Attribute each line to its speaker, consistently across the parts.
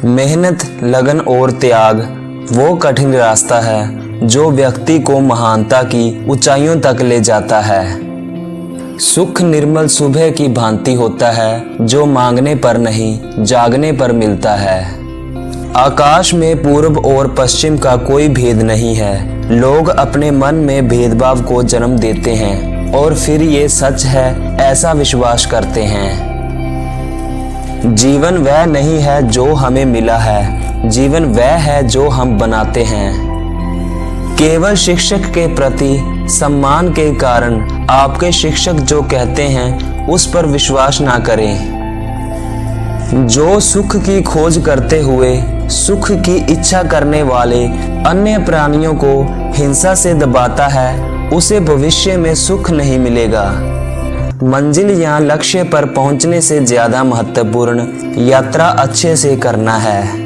Speaker 1: मेहनत, लगन और त्याग वो कठिन रास्ता है जो व्यक्ति को महानता की ऊंचाइयों तक ले जाता है। सुख निर्मल सुबह की भांति होता है जो मांगने पर नहीं जागने पर मिलता है। आकाश में पूर्व और पश्चिम का कोई भेद नहीं है। लोग अपने मन में भेदभाव को जन्म देते हैं और फिर ये सच है ऐसा विश्वास करते हैं। जीवन वह नहीं है जो हमें मिला है, जीवन वह है जो हम बनाते हैं। केवल शिक्षक के प्रति सम्मान के कारण आपके शिक्षक जो कहते हैं उस पर विश्वास ना करें। जो सुख की खोज करते हुए सुख की इच्छा करने वाले अन्य प्राणियों को हिंसा से दबाता है, उसे भविष्य में सुख नहीं मिलेगा। मंजिल या लक्ष्य पर पहुंचने से ज्यादा महत्वपूर्ण यात्रा अच्छे से करना है।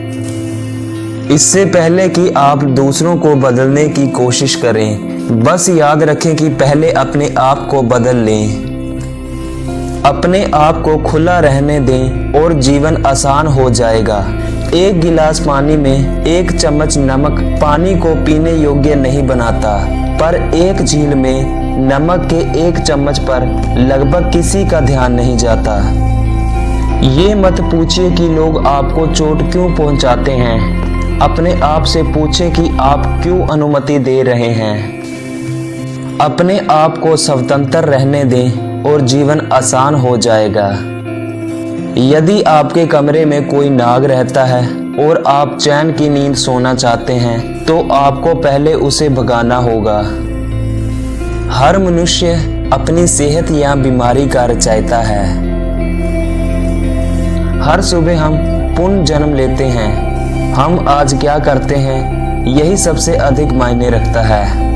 Speaker 1: इससे पहले कि आप दूसरों को बदलने की कोशिश करें, बस याद रखें कि पहले अपने आप को बदल लें। अपने आप को खुला रहने दें और जीवन आसान हो जाएगा। एक गिलास पानी में एक चम्मच नमक पानी को पीने योग्य नहीं बनाता, पर एक झील में नमक के एक चम्मच पर लगभग किसी का ध्यान नहीं जाता। ये मत पूछिए कि लोग आपको चोट क्यों पहुंचाते हैं, अपने आप से पूछें कि आप क्यों अनुमति दे रहे हैं। अपने आप को स्वतंत्र रहने दें और जीवन आसान हो जाएगा। यदि आपके कमरे में कोई नाग रहता है और आप चैन की नींद सोना चाहते हैं, तो आपको पहले उसे भगाना होगा। हर मनुष्य अपनी सेहत या बीमारी का रचयिता है। हर सुबह हम पुनर्जन्म लेते हैं। हम आज क्या करते हैं, यही सबसे अधिक मायने रखता है।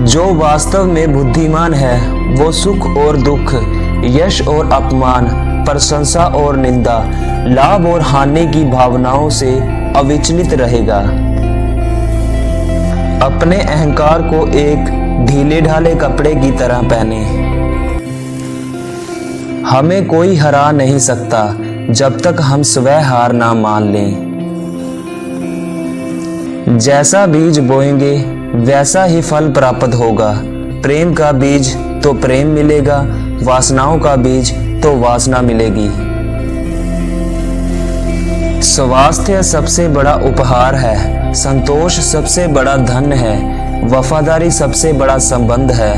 Speaker 1: जो वास्तव में बुद्धिमान है वो सुख और दुख, यश और अपमान, प्रशंसा और निंदा, लाभ और हानि की भावनाओं से अविचलित रहेगा। अपने अहंकार को एक ढीले ढाले कपड़े की तरह पहने। हमें कोई हरा नहीं सकता जब तक हम स्वयं हार ना मान लें। जैसा बीज बोएंगे वैसा ही फल प्राप्त होगा। प्रेम का बीज तो प्रेम मिलेगा, वासनाओं का बीज तो वासना मिलेगी। स्वास्थ्य सबसे बड़ा उपहार है, संतोष सबसे बड़ा धन है, वफादारी सबसे बड़ा संबंध है।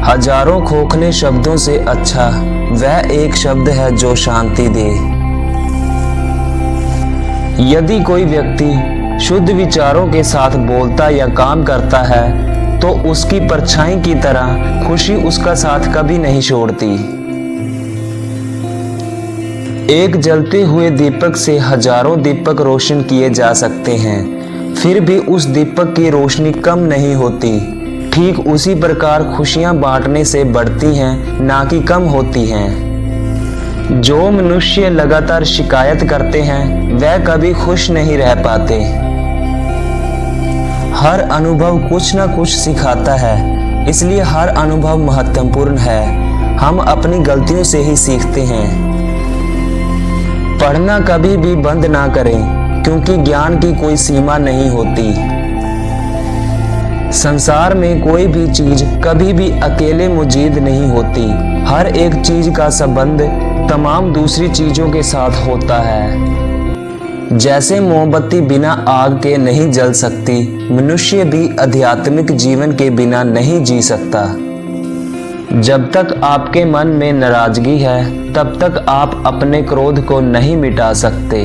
Speaker 1: हजारों खोखले शब्दों से अच्छा वह एक शब्द है जो शांति दे। यदि कोई व्यक्ति शुद्ध विचारों के साथ बोलता या काम करता है तो उसकी परछाई की तरह खुशी उसका साथ कभी नहीं छोड़ती। एक जलते हुए दीपक से हजारों दीपक रोशन किए जा सकते हैं, फिर भी उस दीपक की रोशनी कम नहीं होती। ठीक उसी प्रकार खुशियां बांटने से बढ़ती हैं, ना कि कम होती हैं। जो मनुष्य लगातार शिकायत करते हैं वह कभी खुश नहीं रह पाते। हर अनुभव कुछ ना कुछ सिखाता है, इसलिए हर अनुभव महत्वपूर्ण है। हम अपनी गलतियों से ही सीखते हैं। पढ़ना कभी भी बंद ना करें, क्योंकि ज्ञान की कोई सीमा नहीं होती। संसार में कोई भी चीज कभी भी अकेले मौजूद नहीं होती। हर एक चीज का संबंध तमाम दूसरी चीजों के साथ होता है। जैसे मोमबत्ती बिना आग के नहीं जल सकती, मनुष्य भी आध्यात्मिक जीवन के बिना नहीं जी सकता। जब तक आपके मन में नाराजगी है, तब तक आप अपने क्रोध को नहीं मिटा सकते।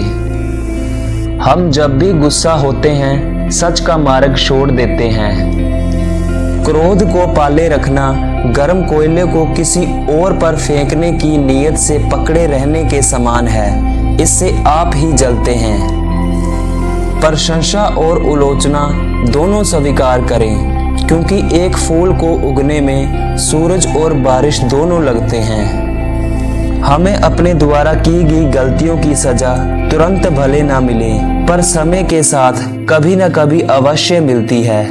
Speaker 1: हम जब भी गुस्सा होते हैं, सच का मार्ग छोड़ देते हैं। क्रोध को पाले रखना गर्म कोयले को किसी और पर फेंकने की नीयत से पकड़े रहने के समान है। इससे आप ही जलते हैं। प्रशंसा और आलोचना दोनों स्वीकार करें, क्योंकि एक फूल को उगने में सूरज और बारिश दोनों लगते हैं। हमें अपने द्वारा की गई गलतियों की सजा तुरंत भले ना मिले, पर समय के साथ कभी न कभी अवश्य मिलती है।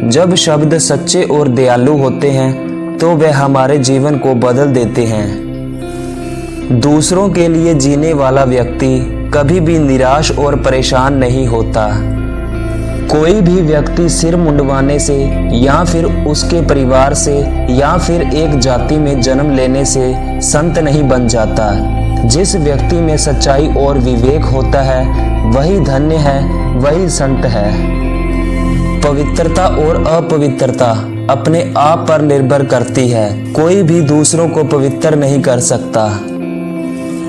Speaker 1: जब शब्द सच्चे और दयालु होते हैं तो वे हमारे जीवन को बदल देते हैं। दूसरों के लिए जीने वाला व्यक्ति कभी भी निराश और परेशान नहीं होता। कोई भी व्यक्ति सिर मुंडवाने से या फिर उसके परिवार से या फिर एक जाति में जन्म लेने से संत नहीं बन जाता। जिस व्यक्ति में सच्चाई और विवेक होता है वही धन्य है, वही संत है। पवित्रता और अपवित्रता अपने आप पर निर्भर करती है। कोई भी दूसरों को पवित्र नहीं कर सकता।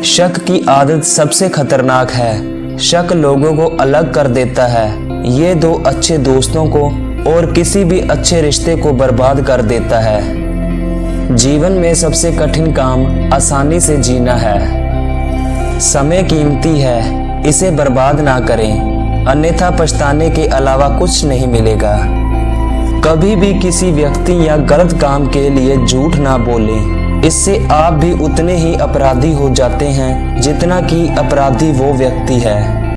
Speaker 1: शक की आदत सबसे खतरनाक है। शक लोगों को अलग कर देता है। ये दो अच्छे दोस्तों को और किसी भी अच्छे रिश्ते को बर्बाद कर देता है। जीवन में सबसे कठिन काम आसानी से जीना है। समय कीमती है, इसे बर्बाद ना करें, अन्यथा पछताने के अलावा कुछ नहीं मिलेगा। कभी भी किसी व्यक्ति या गलत काम के लिए झूठ ना बोलें, इससे आप भी उतने ही अपराधी हो जाते हैं जितना कि अपराधी वो व्यक्ति है।